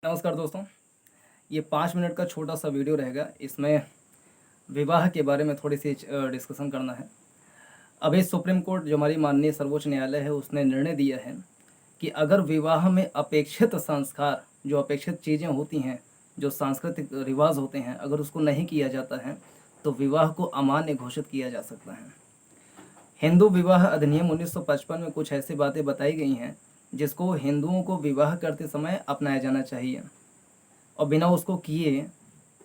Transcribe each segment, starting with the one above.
नमस्कार दोस्तों, ये 5 मिनट का छोटा सा वीडियो रहेगा। इसमें विवाह के बारे में थोड़ी सी डिस्कशन करना है। अभी सुप्रीम कोर्ट जो हमारी माननीय सर्वोच्च न्यायालय है उसने निर्णय दिया है कि अगर विवाह में अपेक्षित संस्कार, जो अपेक्षित चीज़ें होती हैं, जो सांस्कृतिक रिवाज होते हैं, अगर उसको नहीं किया जाता है तो विवाह को अमान्य घोषित किया जा सकता है। हिंदू विवाह अधिनियम 1955 में कुछ ऐसी बातें बताई गई हैं जिसको हिंदुओं को विवाह करते समय अपनाया जाना चाहिए और बिना उसको किए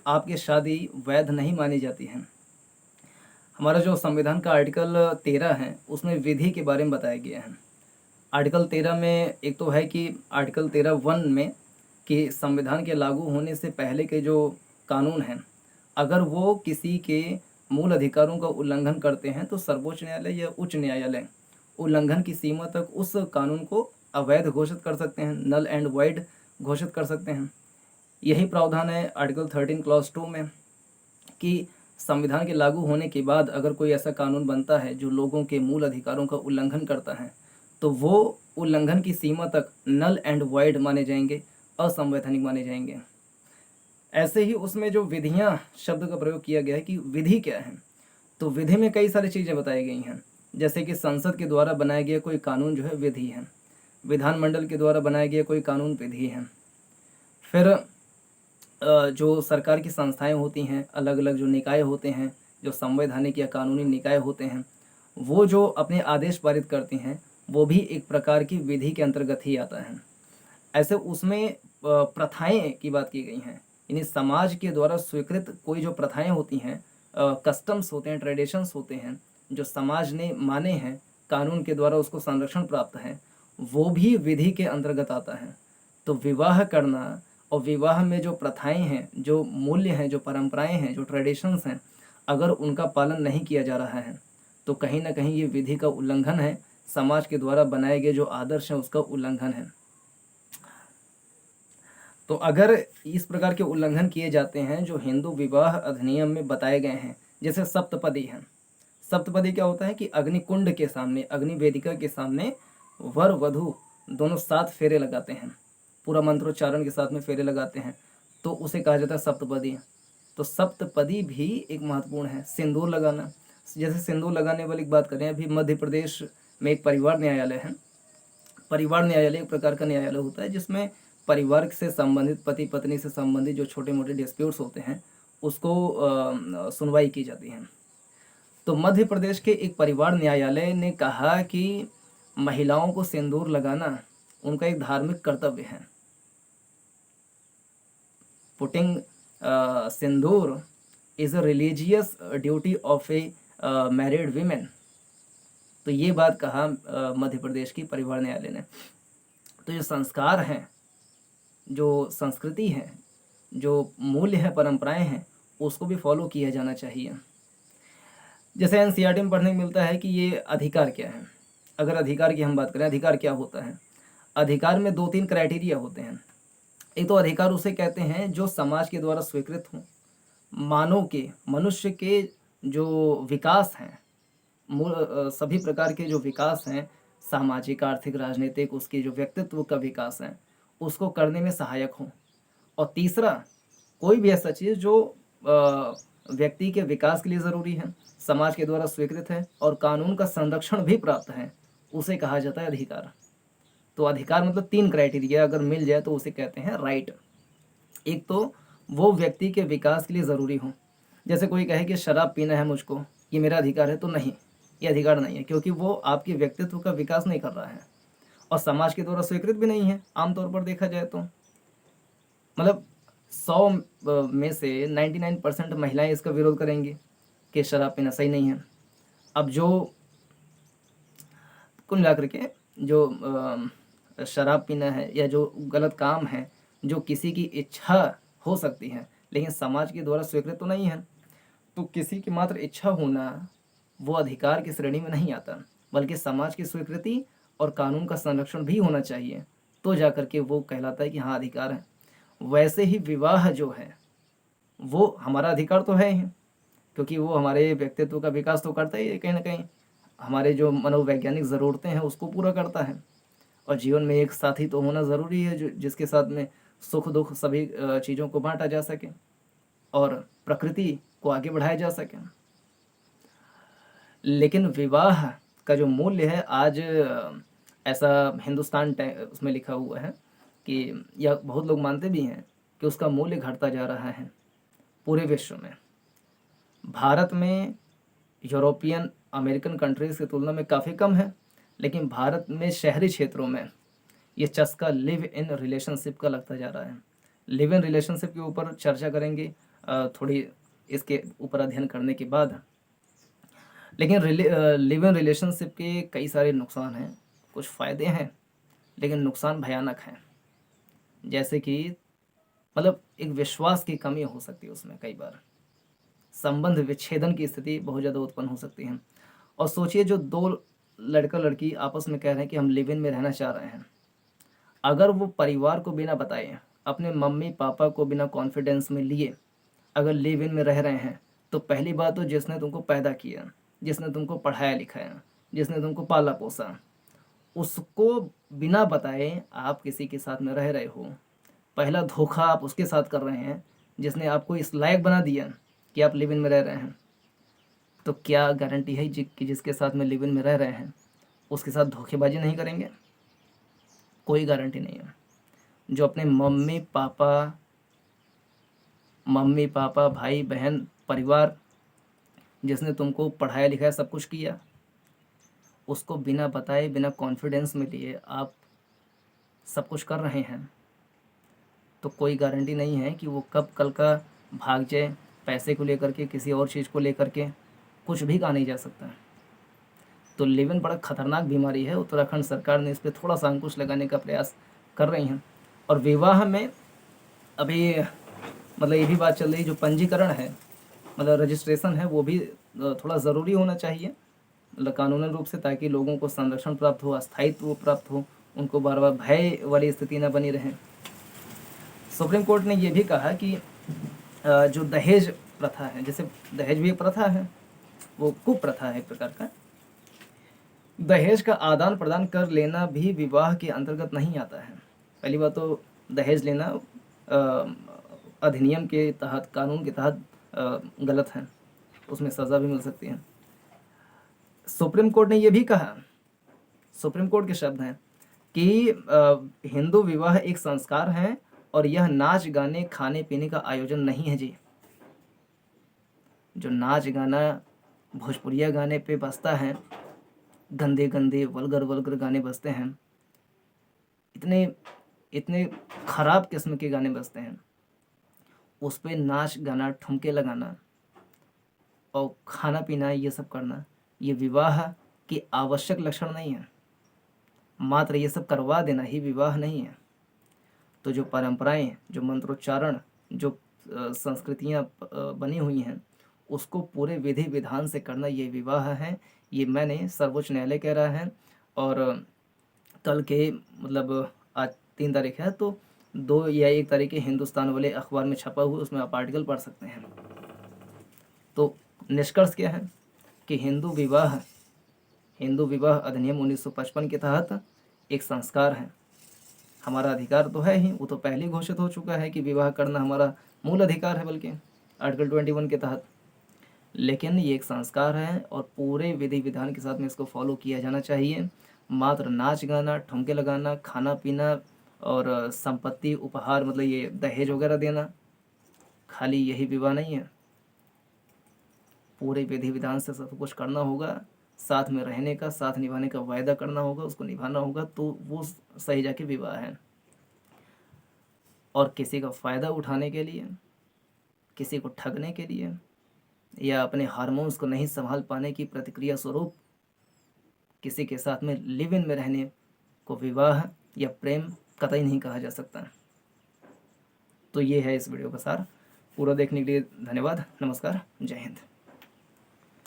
आपकी शादी वैध नहीं मानी जाती है। हमारा जो संविधान का आर्टिकल 13 है उसमें विधि के बारे में बताया गया है। आर्टिकल 13 में एक तो है कि आर्टिकल 13(1) में कि संविधान के लागू होने से पहले के जो कानून हैं, अगर वो किसी के मूल अधिकारों का उल्लंघन करते हैं तो सर्वोच्च न्यायालय या उच्च न्यायालय उल्लंघन की सीमा तक उस कानून को अवैध घोषित कर सकते हैं, नल एंड वाइड घोषित कर सकते हैं। यही प्रावधान है आर्टिकल 13 क्लॉज 2 में कि संविधान के लागू होने के बाद अगर कोई ऐसा कानून बनता है जो लोगों के मूल अधिकारों का उल्लंघन करता है तो वो उल्लंघन की सीमा तक नल एंड वाइड माने जाएंगे, असंवैधानिक माने जाएंगे। ऐसे ही उसमें जो विधियां शब्द का प्रयोग किया गया है कि विधि क्या है, तो विधि में कई सारी चीज़ें बताई गई हैं। जैसे कि संसद के द्वारा बनाया गया कोई कानून जो है विधि है, विधानमंडल के द्वारा बनाया गया कोई कानून विधि है। फिर जो सरकार की संस्थाएं होती हैं, अलग अलग जो निकाय होते हैं, जो संवैधानिक या कानूनी निकाय होते हैं, वो जो अपने आदेश पारित करती हैं वो भी एक प्रकार की विधि के अंतर्गत ही आता है। ऐसे उसमें प्रथाएं की बात की गई हैं, यानी समाज के द्वारा स्वीकृत कोई जो प्रथाएं होती हैं, कस्टम्स होते हैं, ट्रेडिशंस होते हैं, जो समाज ने माने हैं, कानून के द्वारा उसको संरक्षण प्राप्त है, वो भी विधि के अंतर्गत आता है। तो विवाह करना और विवाह में जो प्रथाएं हैं, जो मूल्य हैं, जो परंपराएं हैं, जो ट्रेडिशंस हैं, अगर उनका पालन नहीं किया जा रहा है तो कहीं ना कहीं ये विधि का उल्लंघन है, समाज के द्वारा बनाए गए जो आदर्श हैं उसका उल्लंघन है। तो अगर इस प्रकार के उल्लंघन किए जाते हैं जो हिंदू विवाह अधिनियम में बताए गए हैं, जैसे सप्तपदी है। सप्तपदी क्या होता है कि अग्निकुंड के सामने, अग्नि वेदिका के सामने वर वधु दोनों 7 फेरे लगाते हैं, पूरा मंत्रोच्चारण के साथ में फेरे लगाते हैं, तो उसे कहा जाता है सप्तपदी। तो सप्तपदी भी एक महत्वपूर्ण है। सिंदूर लगाना, जैसे सिंदूर लगाने वाली बात करें, अभी मध्य प्रदेश में एक परिवार न्यायालय है। परिवार न्यायालय एक प्रकार का न्यायालय होता है जिसमें परिवार से संबंधित, पति पत्नी से संबंधित जो छोटे मोटे डिस्प्यूट्स होते हैं उसको सुनवाई की जाती है। तो मध्य प्रदेश के एक परिवार न्यायालय ने कहा कि महिलाओं को सिंदूर लगाना उनका एक धार्मिक कर्तव्य है। Putting Sindoor is a religious duty of A married women. तो ये बात कहा मध्य प्रदेश की परिवार न्यायालय ने। तो जो संस्कार हैं, जो संस्कृति है, जो मूल्य है, परंपराएं हैं, उसको भी फॉलो किया जाना चाहिए। जैसे एनसीईआरटी में पढ़ने को मिलता है कि ये अधिकार क्या है। अगर अधिकार की हम बात करें, अधिकार क्या होता है, अधिकार में 2-3 क्राइटेरिया होते हैं। एक तो अधिकार उसे कहते हैं जो समाज के द्वारा स्वीकृत हो, मानव के, मनुष्य के जो विकास हैं, सभी प्रकार के जो विकास हैं, सामाजिक, आर्थिक, राजनीतिक, उसकी जो व्यक्तित्व का विकास है उसको करने में सहायक हो। और तीसरा, कोई भी ऐसा चीज़ जो व्यक्ति के विकास के लिए ज़रूरी है, समाज के द्वारा स्वीकृत है और कानून का संरक्षण भी प्राप्त है, उसे कहा जाता है अधिकार। तो अधिकार मतलब 3 क्राइटेरिया अगर मिल जाए तो उसे कहते हैं राइट। एक तो वो व्यक्ति के विकास के लिए ज़रूरी हो। जैसे कोई कहे कि शराब पीना है मुझको, ये मेरा अधिकार है, तो नहीं, ये अधिकार नहीं है, क्योंकि वो आपके व्यक्तित्व का विकास नहीं कर रहा है और समाज के द्वारा स्वीकृत भी नहीं है। आमतौर पर देखा जाए तो मतलब 100 में से 99% महिलाएं इसका विरोध करेंगी कि शराब पीना सही नहीं है। अब जो कुल मिलाकर के जो शराब पीना है या जो गलत काम है, जो किसी की इच्छा हो सकती है लेकिन समाज के द्वारा स्वीकृत तो नहीं है, तो किसी की मात्र इच्छा होना वो अधिकार की श्रेणी में नहीं आता, बल्कि समाज की स्वीकृति और कानून का संरक्षण भी होना चाहिए, तो जाकर के वो कहलाता है कि हाँ अधिकार है। वैसे ही विवाह जो है वो हमारा अधिकार तो है ही, क्योंकि वो हमारे व्यक्तित्व का विकास तो करता ही है, कहीं ना कहीं हमारे जो मनोवैज्ञानिक ज़रूरतें हैं उसको पूरा करता है। और जीवन में एक साथी तो होना ज़रूरी है जो जिसके साथ में सुख दुख सभी चीज़ों को बांटा जा सके और प्रकृति को आगे बढ़ाया जा सके। लेकिन विवाह का जो मूल्य है आज ऐसा हिंदुस्तान उसमें लिखा हुआ है कि या बहुत लोग मानते भी हैं कि उसका मूल्य घटता जा रहा है पूरे विश्व में। भारत में यूरोपियन अमेरिकन कंट्रीज़ की तुलना में काफ़ी कम है, लेकिन भारत में शहरी क्षेत्रों में ये चस्का लिव इन रिलेशनशिप का लगता जा रहा है। लिव इन रिलेशनशिप के ऊपर चर्चा करेंगे थोड़ी इसके ऊपर अध्ययन करने के बाद। लेकिन लिव इन रिलेशनशिप के कई सारे नुकसान हैं, कुछ फ़ायदे हैं लेकिन नुकसान भयानक हैं। जैसे कि मतलब एक विश्वास की कमी हो सकती है उसमें, कई बार संबंध विच्छेदन की स्थिति बहुत ज़्यादा उत्पन्न हो सकती है। और सोचिए जो दो लड़का लड़की आपस में कह रहे हैं कि हम लिव इन में रहना चाह रहे हैं, अगर वो परिवार को बिना बताए, अपने मम्मी पापा को बिना कॉन्फिडेंस में लिए अगर लिव इन में रह रहे हैं, तो पहली बात तो जिसने तुमको पैदा किया, जिसने तुमको पढ़ाया लिखाया, जिसने तुमको पाला पोसा, उसको बिना बताए आप किसी के साथ में रह रहे हो। पहला धोखा आप उसके साथ कर रहे हैं जिसने आपको इस लायक बना दिया कि आप लिव इन में रह रहे हैं। तो क्या गारंटी है कि जिसके साथ में लिव इन में रह रहे हैं उसके साथ धोखेबाजी नहीं करेंगे? कोई गारंटी नहीं है। जो अपने मम्मी पापा भाई बहन परिवार, जिसने तुमको पढ़ाया लिखाया सब कुछ किया, उसको बिना बताए बिना कॉन्फिडेंस में लिए आप सब कुछ कर रहे हैं, तो कोई गारंटी नहीं है कि वो कब कल का भाग जाए पैसे को लेकर के, किसी और चीज़ को लेकर के, कुछ भी कहा नहीं जा सकता। तो लिव इन बड़ा खतरनाक बीमारी है। उत्तराखंड सरकार ने इस पर थोड़ा सा अंकुश लगाने का प्रयास कर रही हैं। और विवाह में अभी मतलब ये भी बात चल रही है, जो पंजीकरण है मतलब रजिस्ट्रेशन है, वो भी थोड़ा ज़रूरी होना चाहिए मतलब कानूनी रूप से, ताकि लोगों को संरक्षण प्राप्त हो, स्थायित्व प्राप्त हो, उनको बार बार भय वाली स्थिति न बनी रहे। सुप्रीम कोर्ट ने ये भी कहा कि जो दहेज प्रथा है, जैसे दहेज भी एक प्रथा है, वो कुप्रथा है एक प्रकार का। दहेज का आदान प्रदान कर लेना भी विवाह के अंतर्गत नहीं आता है। पहली बात तो दहेज लेना अधिनियम के तहत, कानून के तहत गलत है, उसमें सज़ा भी मिल सकती है। सुप्रीम कोर्ट ने यह भी कहा, सुप्रीम कोर्ट के शब्द हैं कि हिंदू विवाह एक संस्कार है और यह नाच गाने खाने पीने का आयोजन नहीं है जी। जो नाच गाना भोजपुरिया गाने पे बजता है, गंदे गंदे वल्गर गाने बजते हैं, इतने इतने खराब किस्म के गाने बजते हैं, उस पे नाच गाना ठुमके लगाना और खाना पीना ये सब करना, ये विवाह की आवश्यक लक्षण नहीं है। मात्र ये सब करवा देना ही विवाह नहीं है। तो जो परंपराएं, जो मंत्रोच्चारण, जो संस्कृतियां बनी हुई हैं, उसको पूरे विधि विधान से करना ये विवाह है। ये मैंने सर्वोच्च न्यायालय कह रहा है। और कल के मतलब आज 3 तारीख है, तो 2 या 1 तारीख के हिंदुस्तान वाले अखबार में छपा हुआ, उसमें आप आर्टिकल पढ़ सकते हैं। तो निष्कर्ष क्या है कि हिंदू विवाह अधिनियम 1955 के तहत एक संस्कार है। हमारा अधिकार तो है ही, वो तो पहले घोषित हो चुका है कि विवाह करना हमारा मूल अधिकार है, बल्कि आर्टिकल 21 के तहत। लेकिन ये एक संस्कार है और पूरे विधि विधान के साथ में इसको फॉलो किया जाना चाहिए। मात्र नाच गाना, ठुमके लगाना, खाना पीना और संपत्ति उपहार मतलब ये दहेज वगैरह देना, खाली यही विवाह नहीं है। पूरे विधि विधान से सब कुछ करना होगा, साथ में रहने का, साथ निभाने का वायदा करना होगा, उसको निभाना होगा, तो वो सही जाके विवाह है। और किसी का फ़ायदा उठाने के लिए, किसी को ठगने के लिए या अपने हार्मोन्स को नहीं संभाल पाने की प्रतिक्रिया स्वरूप किसी के साथ में लिव इन में रहने को विवाह या प्रेम कतई नहीं कहा जा सकता। तो ये है इस वीडियो का सार। पूरा देखने के लिए धन्यवाद। नमस्कार, जय हिंद।